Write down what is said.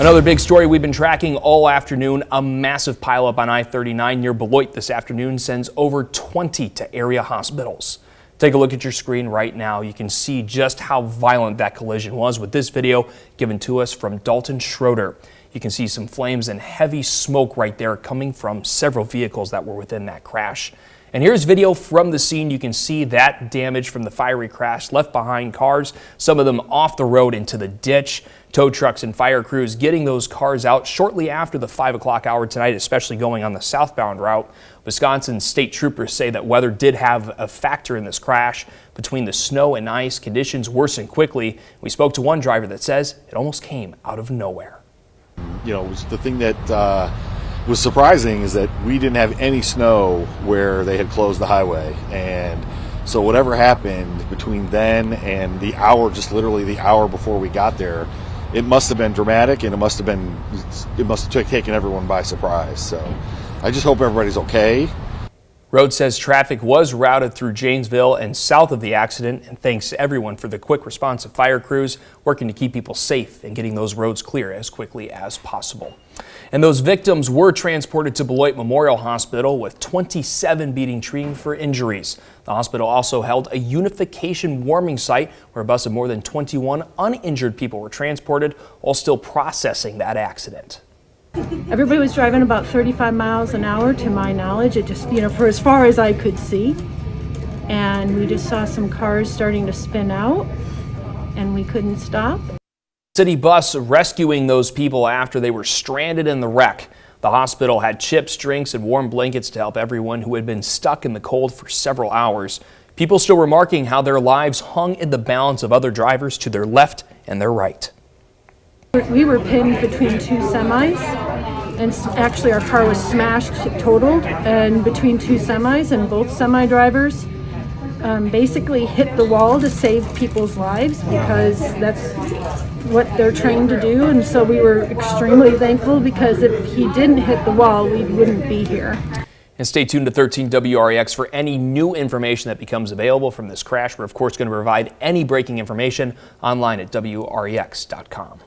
Another big story we've been tracking all afternoon, a massive pileup on I-39 near Beloit this afternoon sends over 20 to area hospitals. Take a look at your screen right now. You can see just how violent that collision was with this video given to us from Dalton Schroeder. You can see some flames and heavy smoke right there coming from several vehicles that were within that crash. And here's video from the scene. You can see that damage from the fiery crash left behind cars, some of them off the road into the ditch. Tow trucks and fire crews getting those cars out shortly after the 5 o'clock hour tonight, especially going on the southbound route. Wisconsin state troopers say that weather did have a factor in this crash. Between the snow and ice, conditions worsened quickly. We spoke to one driver that says it almost came out of nowhere. You know, the thing that was surprising is that we didn't have any snow where they had closed the highway, and so whatever happened between then and the hour, just literally the hour before we got there, it must have been dramatic, and it must have taken everyone by surprise. So I just hope everybody's okay. Road says traffic was routed through Janesville and south of the accident, and thanks to everyone for the quick response of fire crews working to keep people safe and getting those roads clear as quickly as possible. And those victims were transported to Beloit Memorial Hospital with 27 being treated for injuries. The hospital also held a unification warming site where a bus of more than 21 uninjured people were transported while still processing that accident. Everybody was driving about 35 miles an hour to my knowledge. It just, for as far as I could see. And we just saw some cars starting to spin out and we couldn't stop. City bus rescuing those people after they were stranded in the wreck. The hospital had chips, drinks, and warm blankets to help everyone who had been stuck in the cold for several hours. People still remarking how their lives hung in the balance of other drivers to their left and their right. We were pinned between two semis, and actually our car was smashed, totaled, and between two semis, and both semi drivers basically hit the wall to save people's lives because that's what they're trained to do. And so we were extremely thankful, because if he didn't hit the wall, we wouldn't be here. And stay tuned to 13 WREX for any new information that becomes available from this crash. We're of course going to provide any breaking information online at WREX.com.